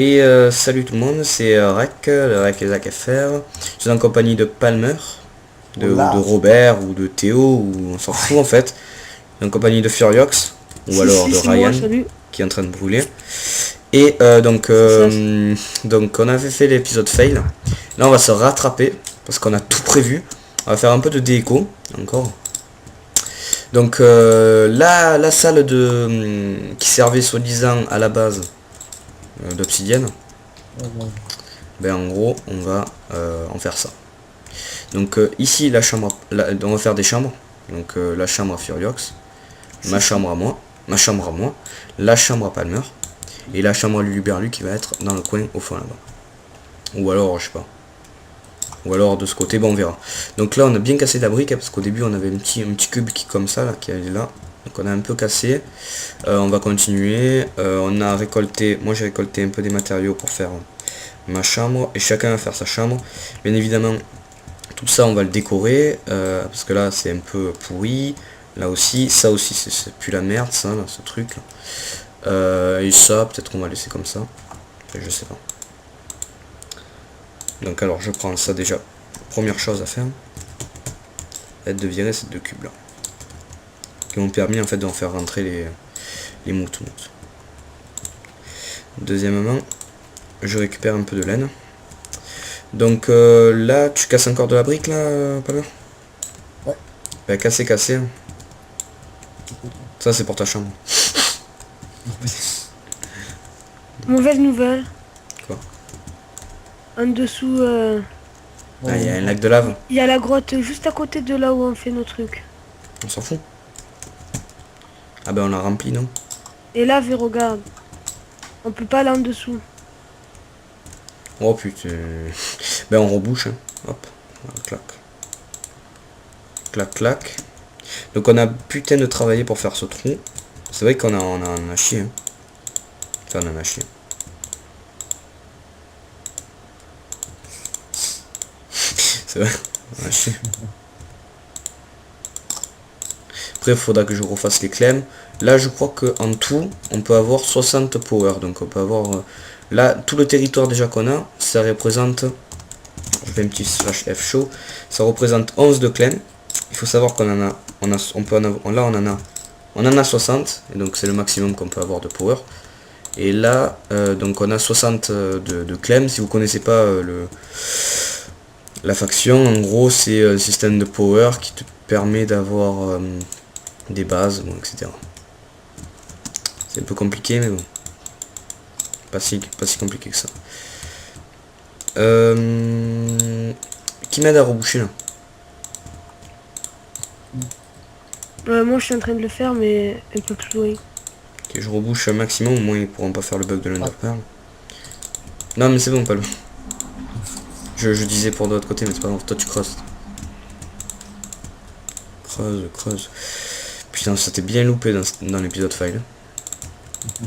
Et salut tout le monde, c'est Rek, de Rek et Zach FR. Je suis en compagnie de Palmer, ou de Robert, ou de Théo, ou on s'en fout en fait. En compagnie de Furiox, ou alors de Ryan, qui est en train de brûler. Et donc on avait fait l'épisode fail. Là on va se rattraper, parce qu'on a tout prévu. On va faire un peu de déco, encore. Donc la salle qui servait soi-disant à la base d'obsidienne, ben en gros on va en faire ça. Donc ici la chambre, on va faire des chambres. Donc la chambre à Furiox, ma chambre à moi, la chambre à Palmer et la chambre à Luluberlu qui va être dans le coin au fond là-bas. Ou alors je sais pas. Ou alors de ce côté, bon on verra. Donc là on a bien cassé la brique, hein, parce qu'au début on avait un petit cube qui comme ça là, qui est là. Donc on a un peu cassé. On va continuer. On a récolté, moi j'ai récolté un peu des matériaux pour faire ma chambre. Et chacun va faire sa chambre. Bien évidemment, tout ça on va le décorer. Parce que là c'est un peu pourri. Là aussi, ça aussi c'est plus la merde ça, là, ce truc là. Et ça, peut-être qu'on va laisser comme ça. Je sais pas. Donc alors je prends ça déjà. Première chose à faire, être de virer ces deux cubes là. Qui m'ont permis en fait d'en faire rentrer les moutons. Deuxièmement, je récupère un peu de laine. Donc là, tu casses encore de la brique là, Palmer? Ouais. Bah casser. Ça c'est pour ta chambre. Mauvaise nouvelle. Quoi? En dessous, Ah, il y a un lac de lave. il y a la grotte juste à côté de là où on fait nos trucs. On s'en fout. Ah ben on l'a rempli, non? Et là, regarde. On peut pas aller en dessous. Oh putain. Ben on rebouche, hein. Hop. Clac. Clac, clac. Donc on a putain de travailler pour faire ce trou. C'est vrai qu'on a chié. Hein. Enfin on en a chié. C'est vrai, on a chié. Après il faudra que je refasse les clem. Là je crois que en tout on peut avoir 60 power. Donc on peut avoir là tout le territoire déjà qu'on a, ça représente, je fais un petit slash F show, ça représente 11 de clem. Il faut savoir qu'on en a, on peut en avoir, là on en a 60 et donc c'est le maximum qu'on peut avoir de power. Et là donc on a 60 de clem. Si vous connaissez pas la faction, en gros c'est un système de power qui te permet d'avoir des bases, bon, etc. C'est un peu compliqué mais bon. Pas si compliqué que ça. Qui m'aide à reboucher là? Moi, je suis en train de le faire, mais un peu plus loin. Ok, je rebouche un maximum, au moins ils pourront pas faire le bug de l'Underpearl. Non mais c'est bon, pas le... Je disais pour de l'autre côté, mais c'est pas grave, toi tu creuses. Creuse. Putain, ça t'est bien loupé dans l'épisode file. Putain.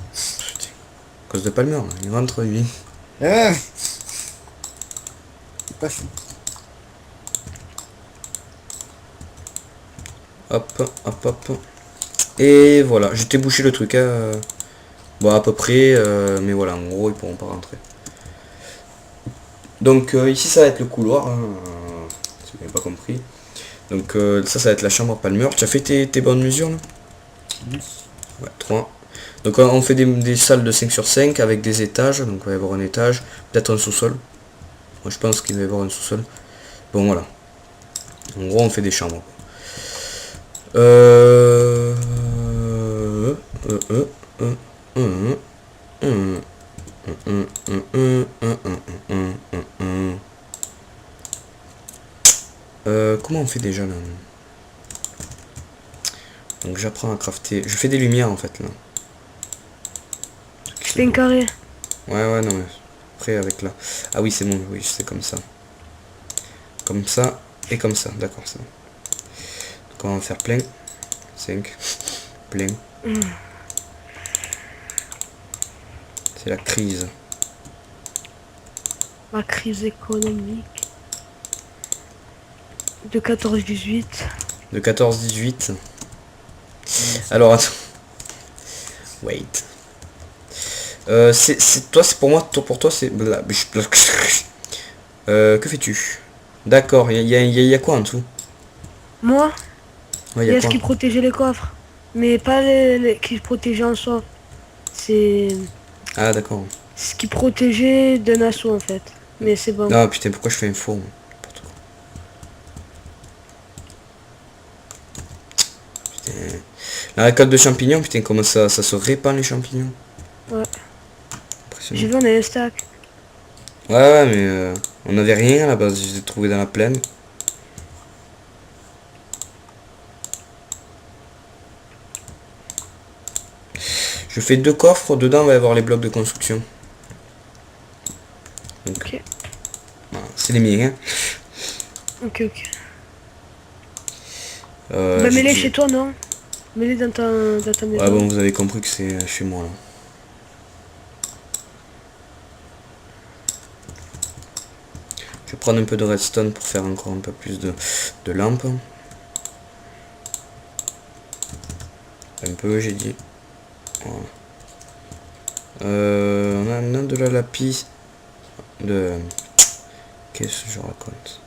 À cause de Palmer, là. Il rentre lui. C'est pas chou. Hop. Et voilà, j'ai bouché le truc, hein. Bon, à peu près, mais voilà, en gros, ils pourront pas rentrer. Donc ici, ça va être le couloir, hein, si vous n'avez pas compris. Donc ça va être la chambre à Palmer. Tu as fait tes bonnes mesures là? Ouais, 3. Donc on fait des salles de 5 sur 5 avec des étages. Donc il va y avoir un étage, peut-être un sous-sol. Moi je pense qu'il va y avoir un sous-sol. Bon voilà. En gros on fait des chambres. Comment on fait déjà là? Donc j'apprends à crafter. Je fais des lumières en fait là. Je fais un carré. Ouais non mais après avec là. Ah oui c'est bon, oui c'est comme ça. Comme ça et comme ça, d'accord c'est bon. Donc on va faire plein. 5. Plein. C'est la crise. La crise économique. De 14-18. De 14-18. Alors attends. Wait. C'est toi, c'est pour moi, toi pour toi c'est... que fais-tu? D'accord, y a quoi en dessous? Moi, Ouais, il y y a a ce quoi? qui protégeait les coffres. Mais pas les qui protégeaient en soi. C'est Ah d'accord. ce qui protégeait d'un assaut en fait. Mais c'est bon. Non putain, pourquoi je fais un faux, moi? N'importe quoi. Putain. La récolte de champignons, putain, comment ça se répand les champignons? Ouais. Impressionnant. J'ai vu on a un stack. Ouais, mais on n'avait rien à la base, je les ai trouvés dans la plaine. Je fais 2 coffres, dedans on va y avoir les blocs de construction. Donc, Ok. voilà, c'est les miens. Hein. Ok. Euh, Bah j'ai mets-les dit- chez toi non? Mets-les dans ta Ouais maison. bon, vous avez compris que c'est chez moi là. Je vais prendre un peu de redstone pour faire encore un peu plus de lampes. Un peu, j'ai dit. Voilà. On a de la lapis. Qu'est-ce que je raconte?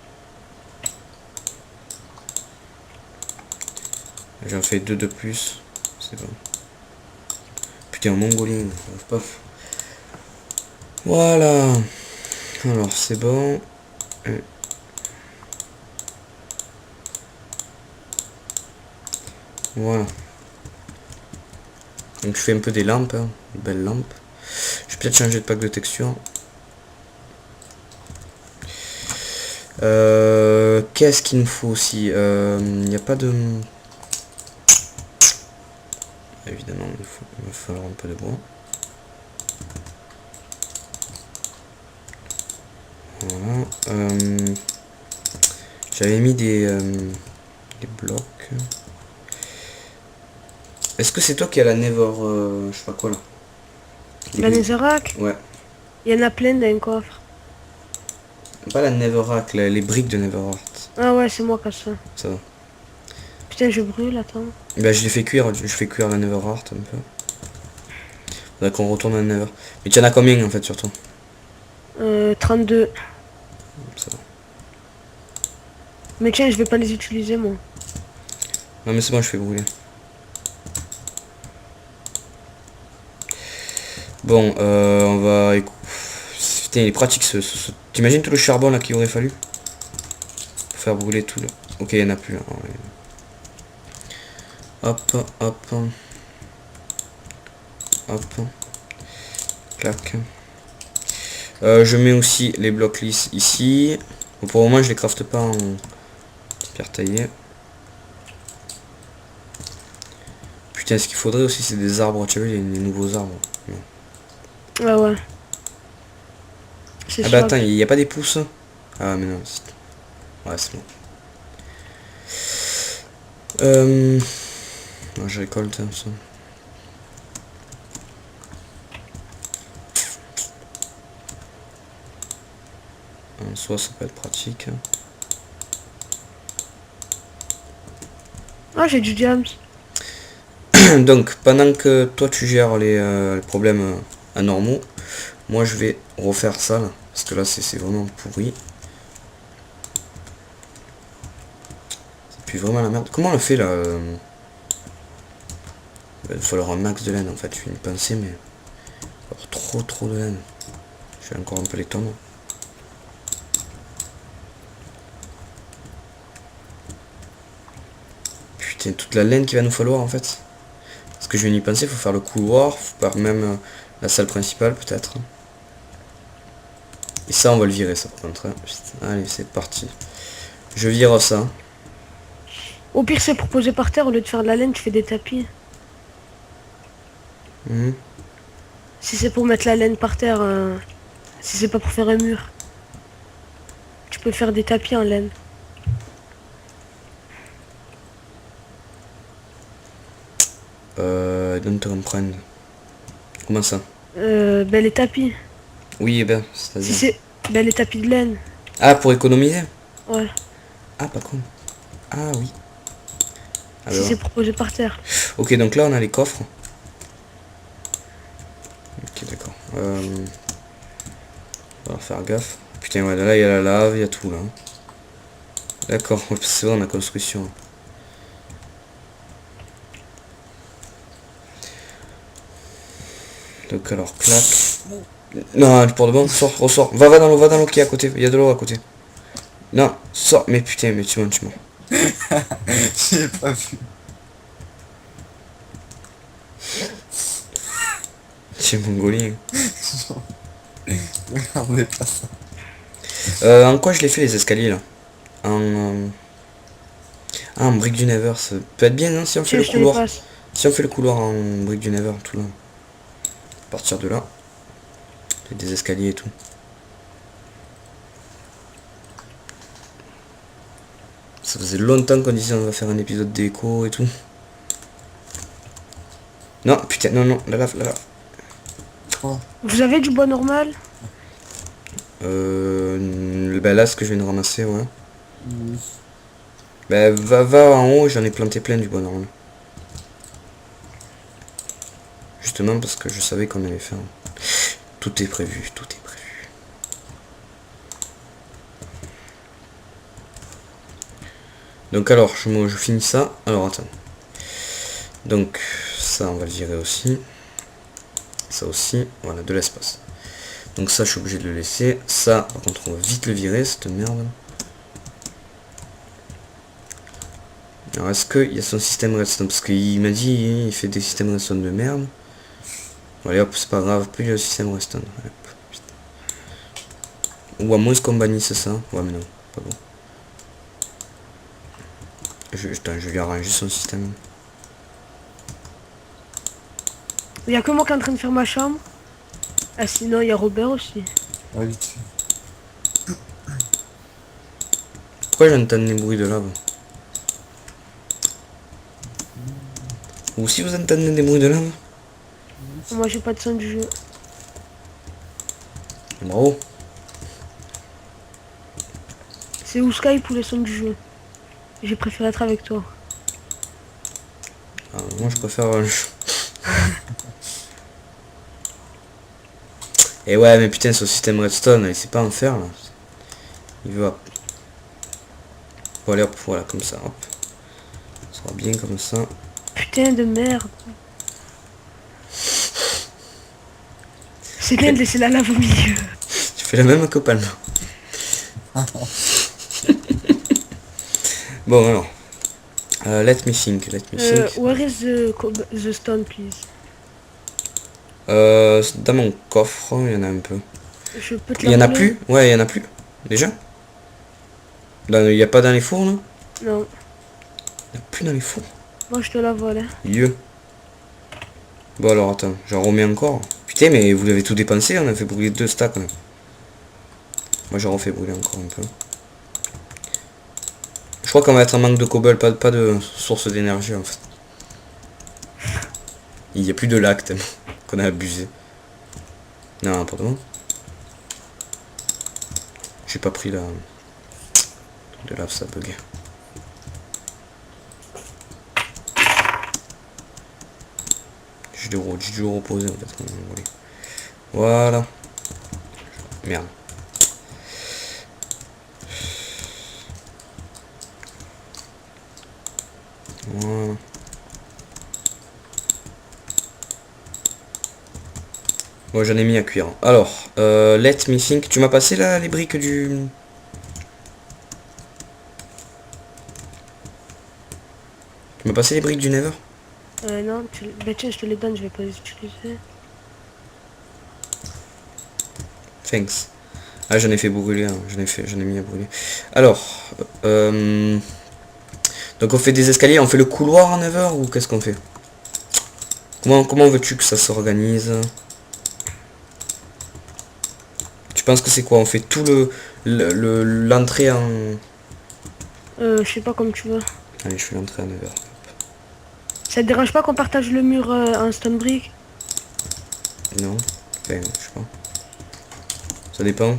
J'en fais 2 de plus. C'est bon. Putain, mongolien. Paf. Voilà. Alors, c'est bon. Voilà. Donc je fais un peu des lampes, hein, des belles lampes. Je vais peut-être changer de pack de texture. Qu'est-ce qu'il me faut aussi? Il n'y a pas de... Évidemment, il va falloir un peu de bois. Voilà. J'avais mis des blocs. Est-ce que c'est toi qui as la Never... je sais pas quoi là? La Netherrack, Ouais. il y en a plein dans un coffre. Pas la Netherrack, les briques de Neverheart. Ah ouais, c'est moi qui ai ça. Ça va. Putain, je brûle, attends. Bah je les fais cuire, je fais cuire la Neverheart un peu. Faudrait qu'on retourne à la Never. Mais tu en as combien en fait sur toi? 32. Ça va. Mais tiens, je vais pas les utiliser moi. Non mais c'est bon, je fais brûler. Bon, on va... Putain, il est pratique T'imagines tout le charbon là qu'il aurait fallu pour faire brûler tout le... Ok, il n'y en a plus là. Ouais. Hop, hop. Hop. Clac. Je mets aussi les blocs lisses ici. Bon, pour le moment, je les crafte pas en pierre taillée. Putain, ce qu'il faudrait aussi, c'est des arbres. Tu as vu les nouveaux arbres? Non. Ah ouais. C'est Ah bah sûr. attends, il n'y a pas des pousses? Ah mais non. Ouais, c'est bon. Ouais, je récolte hein, ça. En soi, ça peut être pratique. Ah, j'ai du diams. Donc, pendant que toi tu gères les problèmes anormaux, moi je vais refaire ça là, parce que là c'est vraiment pourri. Ça pue vraiment la merde. Comment on le fait là il va falloir un max de laine en fait, je fais une pensée mais... Alors, trop de laine. Je vais encore un peu l'étendre. Putain, toute la laine qu'il va nous falloir en fait. Parce que je viens d'y penser, il faut faire le couloir, faut faire même la salle principale peut-être. Et ça on va le virer ça par contre. Hein. Allez c'est parti. Je vire ça. Au pire, c'est pour poser par terre, au lieu de faire de la laine, tu fais des tapis. Mhm. Si c'est pour mettre la laine par terre, si c'est pas pour faire un mur, tu peux faire des tapis en laine. Don't te comprendre. Comment ça? Ben les tapis. Oui, eh ben, Si c'est-à-dire... c'est... Ben les tapis de laine. Ah, pour économiser? Ouais. Ah, pas con. Ah, oui. Ah, Si ben, c'est pour poser par terre. ok, donc là, on a les coffres. Ok, d'accord. On va faire gaffe. Putain, ouais, là, il y a la lave, il y a tout, là. D'accord, c'est bon, on a construction. Donc, alors, clac. Non, pour de bon, sors, ressors. Va dans l'eau qui est à côté. Il y a de l'eau à côté. Non, sors. Mais putain, mais tu mens. J'ai pas vu. Tu es mongolien. Regardez pas ça. En quoi je l'ai fait les escaliers là? En brique du Nether, ça peut être bien, hein, si on fait Tiens, le je te les couloir. passe. Si on fait le couloir en brique du Nether, tout là. À partir de là. Il y a des escaliers et tout. Ça faisait longtemps qu'on disait on va faire un épisode d'écho et tout. Non, putain, non, la lave. Oh. Vous avez du bois normal? Ben là, ce que je viens de ramasser, ouais. Oui. Ben va en haut, j'en ai planté plein du bois normal. Justement parce que je savais qu'on allait faire. Tout est prévu, tout est prévu. Donc alors, je finis ça. Alors attends. Donc ça, on va le virer aussi. Ça aussi, voilà, de l'espace. Donc ça, je suis obligé de le laisser. Ça, par contre, on va vite le virer, cette merde. Alors, est-ce qu'il y a son système redstone? Parce qu'il m'a dit, il fait des systèmes redstone de merde. Allez hop, c'est pas grave, plus le système redstone. Ou à moins qu'on bannisse ça. Ouais, mais non, pas bon. Je vais arranger son système. Il y a que moi qui est en train de faire ma chambre. Ah sinon il y a Robert aussi. Ah, vite fait. Pourquoi j'entends des bruits de lave? Ou si vous entendez des bruits de lave? Moi j'ai pas de son du jeu. Bravo. C'est où Skype ou les sons du jeu? J'ai préféré être avec toi. Ah, moi je préfère... Et ouais, mais putain, ce système redstone, il sait pas en faire là. Il veut hop. Bon, allez hop, voilà, comme ça, hop. Ça sera bien comme ça. Putain de merde. C'est bien de laisser la lave au milieu. Tu fais la même que Palma. Bon alors. Let me think. Where is the stone please? Dans mon coffre, il y en a un peu. Je peux te Il y en a voler? plus? Ouais, il y en a plus. Déjà? Il n'y a pas dans les fours là? Non. Il n'y a plus dans les fours. Moi je te la vole. Hein. Dieu. Bon alors attends, j'en remets encore. Putain mais vous l'avez tout dépensé, on a fait brûler 2 stacks. Là. Moi j'en refais brûler encore un peu. Je crois qu'on va être en manque de cobble, pas de source d'énergie en fait. Il n'y a plus de lac tellement qu'on a abusé. Non, pardon. J'ai pas pris la... de lave, ça bug. J'ai dû le reposer en fait. Voilà. Merde. Voilà. Bon, j'en ai mis à cuire. Alors, let me think. Tu m'as passé là les briques du... Tu m'as passé les briques du Nether? Non, bah tiens, je te les donne, je vais pas les utiliser. Thanks. Ah, j'en ai fait brûler, hein. J'en ai mis à brûler. Alors, donc on fait des escaliers, on fait le couloir en Nether ou qu'est-ce qu'on fait? Comment veux-tu que ça s'organise? Tu penses que c'est quoi? On fait tout l'entrée en... Je sais pas comme tu veux. Allez, je fais l'entrée en Nether. Ça te dérange pas qu'on partage le mur en stone brick? Non? Enfin, je sais pas. Ça dépend.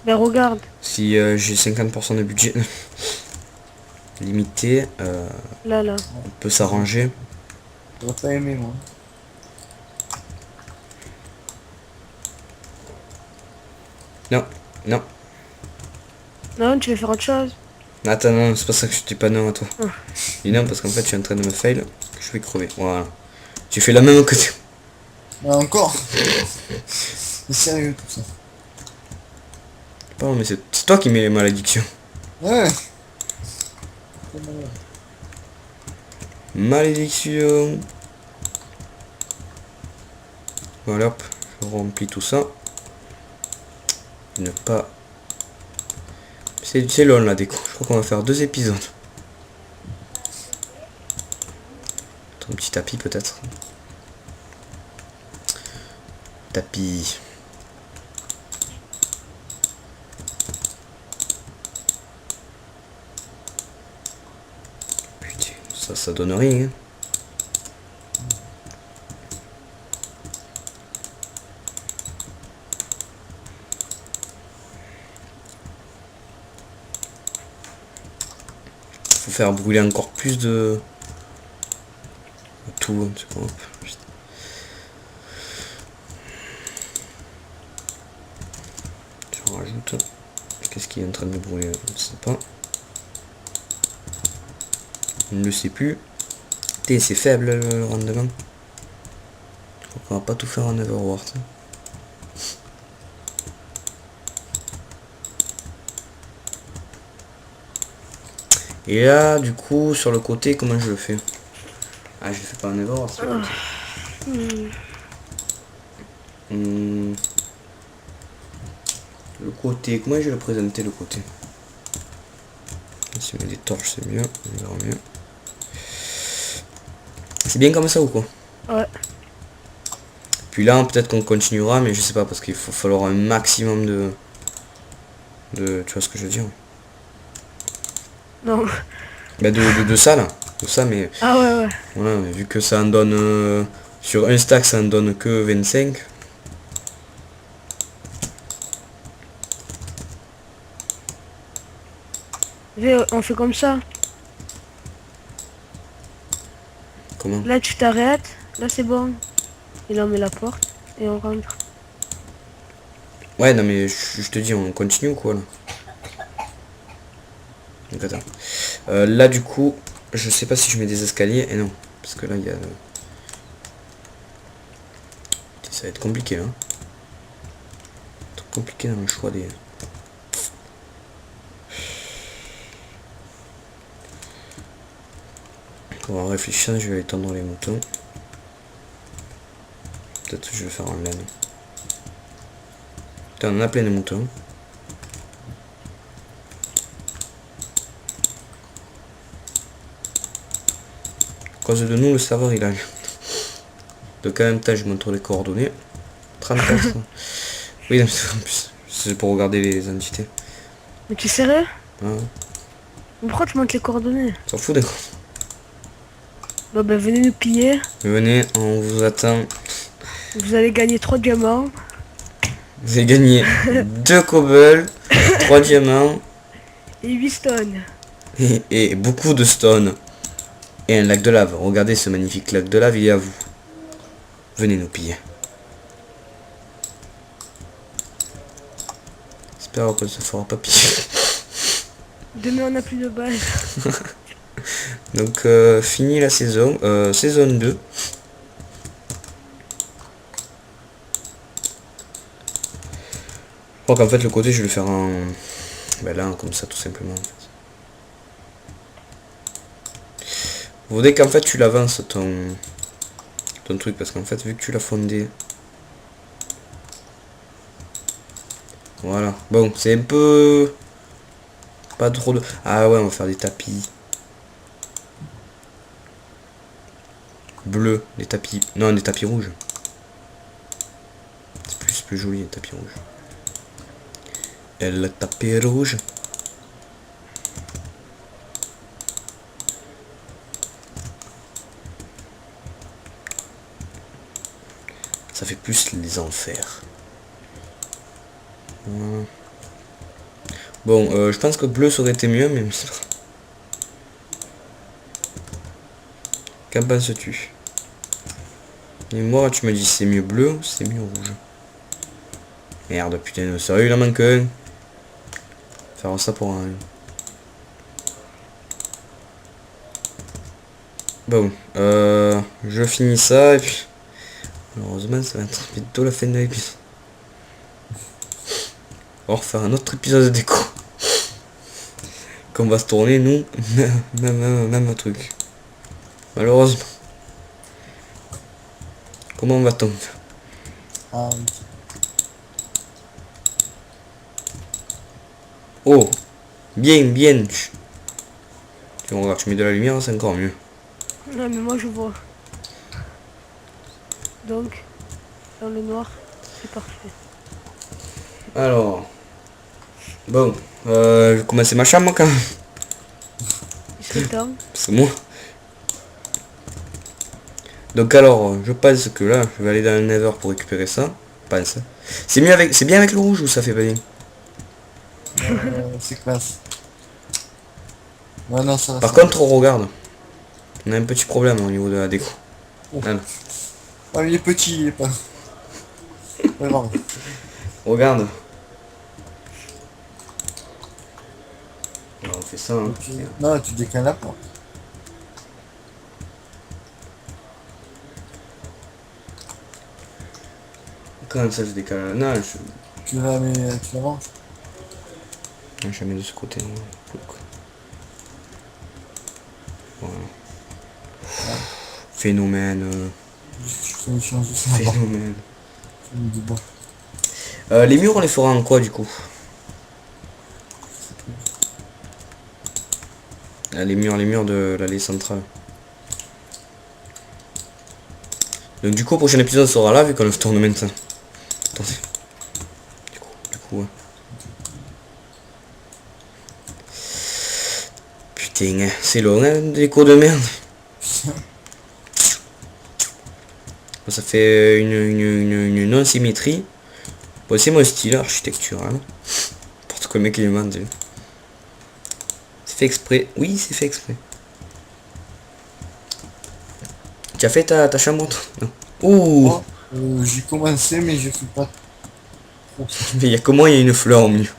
Ben regarde. Si j'ai 50% de budget limité, Là. on peut s'arranger. J'aurais pas aimé moi. Non, non. Non, tu veux faire autre chose. Attends, non, c'est pas ça que je dis pas non à toi. Ah. Dis non parce qu'en fait je suis en train de me fail, parce que je vais crever. Voilà. Tu fais la même que tu... Ah, encore. C'est sérieux tout ça. Pardon, mais c'est toi qui mets les malédictions. Ouais. Malédiction. Voilà, hop, je remplis tout ça. Ne pas... C'est long la déco, je crois qu'on va faire 2 épisodes. Un petit tapis peut-être. Tapis. Putain, ça donne rien. Hein. Faut faire brûler encore plus de tout. Hein, c'est bon, hop. Je rajoute. Qu'est-ce qui est en train de brûler? Je ne sais pas. On ne le sait plus. C'est faible le rendement. Je crois qu'on va pas tout faire en Overworld. Hein. Et là, du coup, sur le côté, comment je le fais? Ah, je le fais pas en Everworld. Le côté, comment je vais le présenter le côté? Si on met des torches, c'est mieux. On verra mieux. C'est bien comme ça ou quoi? Ouais. Puis là, peut-être qu'on continuera, mais je sais pas, parce qu'il faut falloir un maximum de... Tu vois ce que je veux dire? Non. Bah de ça là. De ça, mais... Ah ouais, ouais. Voilà, mais vu que ça en donne... sur un stack, ça en donne que 25. On fait comme ça. Comment? Là, tu t'arrêtes. Là, c'est bon. Et là, on met la porte. Et on rentre. Ouais, non mais je te dis, on continue ou quoi là? Donc attends. Là du coup, je sais pas si je mets des escaliers. Et non, parce que là il y a... Ça va être compliqué hein. Trop compliqué dans le choix des... On va réfléchir, je vais étendre les moutons. Peut-être que je vais faire en laine. Putain, on en a plein de moutons. À cause de nous, le serveur il a... Donc en même temps, je montre les coordonnées. 34. Oui, en plus, c'est pour regarder les entités. Mais tu es sérieux? Ah, Pourquoi tu montes les coordonnées? s'en fout d'accord. Bon, ben, venez nous piller. Venez, on vous attend. Vous allez gagner 3 diamants. Vous avez gagné 2 cobbles, 3 diamants Et 8 stones. et beaucoup de stone. Et un lac de lave. Regardez ce magnifique lac de lave, il est à vous. Venez nous piller. J'espère que ça fera pas piller. Demain, on a plus de balles. Donc fini la saison. Saison 2. Je crois qu'en fait le côté je vais le faire en... Ben là comme ça tout simplement en fait. Faudrait qu'en fait tu l'avances ton truc parce qu'en fait vu que tu l'as fondé. Voilà. Bon c'est un peu... Pas trop de... Ah ouais on va faire des tapis. Bleus. Des tapis... Non des tapis rouges. C'est plus joli les tapis rouges. Et le tapis rouge. Ça fait plus les enfers. Bon, je pense que bleu ça aurait été mieux, mais... Qu'en penses-tu? Et moi, tu me dis c'est mieux bleu ou c'est mieux rouge? Merde, putain, sérieux, il en manque un. Faire ça pour un... Bon, je finis ça et puis... Malheureusement, ça va être bientôt la fin de l'épisode. On va refaire un autre épisode de déco. Qu'on va se tourner, nous, même truc. Malheureusement. Comment va-t-on? Ah oui. Oh, bien. Tu regardes, tu mets de la lumière, c'est encore mieux. Non, mais moi je vois. Donc, dans le noir, c'est parfait. Alors, bon, je vais commencer ma chambre quand même. Il serait temps. C'est moi. Donc alors, je pense que là, je vais aller dans le Nether pour récupérer ça. Pense. C'est mieux avec, c'est bien avec le rouge ou ça fait pas bien? C'est classe. Ouais, non, ça Par ça- contre, on regarde. On a un petit problème au niveau de la déco. Oh. Alors, Ah, il est petit, il est pas. Ouais, non. regarde. Alors, on fait ça. Hein. Non, tu décales la porte. Quand ça je décale. Non, Tu la mets, tu la ranges. je la mets de ce côté. Hein. Voilà. Phénomène. Je fais une chance de ça. Phénomène. Du bois. Les murs on les fera en quoi du coup? Ah, les murs de l'allée centrale. Donc du coup au prochain épisode on sera là vu qu'on le tourne maintenant. Attendez. Du coup ouais. Putain, c'est long hein, des cours de merde. Ça fait une non-symétrie. Bon, c'est mon style architectural. N'importe quoi le mec il est demande. C'est fait exprès. Oui, c'est fait exprès. Tu as fait ta chambre toi? Non. Ouh. Oh, j'ai commencé, mais je fais pas trop. Mais il y a comment il y a une fleur au milieu.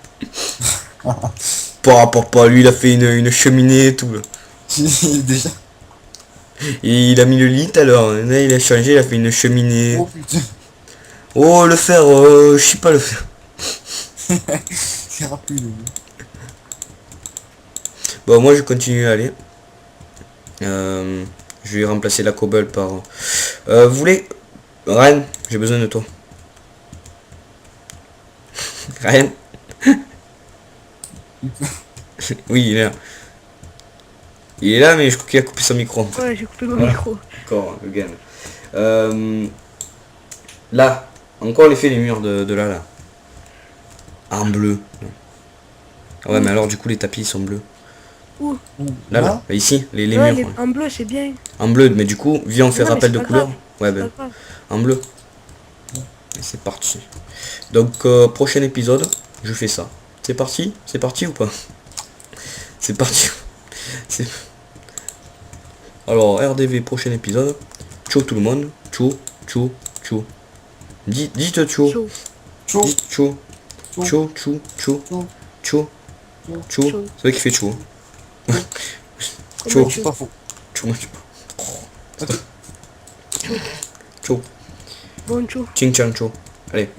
Papa, lui il a fait une cheminée et tout là. Déjà. Et il a mis le lit alors. Là il a changé, il a fait une cheminée. Oh putain. Oh le fer, je sais pas le fer. C'est rapide. Bon moi je continue à aller. Je vais remplacer la cobble par... vous voulez... Ryan, j'ai besoin de toi. Ryan. Oui, il est là. Il est là mais je crois qu'il a coupé son micro. Ouais, j'ai coupé mon Voilà. micro. Encore le game. Là, encore les fait les murs de là. En bleu. Ah ouais mais alors du coup les tapis ils sont bleus. Ouh. Là, ici, les Ouais, murs. Ouais. en bleu, c'est bien. En bleu, mais du coup, viens on fait Non, mais rappel c'est de pas couleur. grave. Ouais C'est ben, pas grave. en bleu. Et c'est parti. Donc prochain épisode, je fais ça. C'est parti ou pas? C'est parti. C'est... Alors RDV prochain épisode. Ciao tout le monde. Ciao. Dites ciao. Chaud. Chaud. Dites ciao. Ciao. Chaud. C'est vrai qu'il fait chaud. Comment Chaud. tu- Pas faux. Ciao. Bon, chaud. Ching chang ciao. Allez.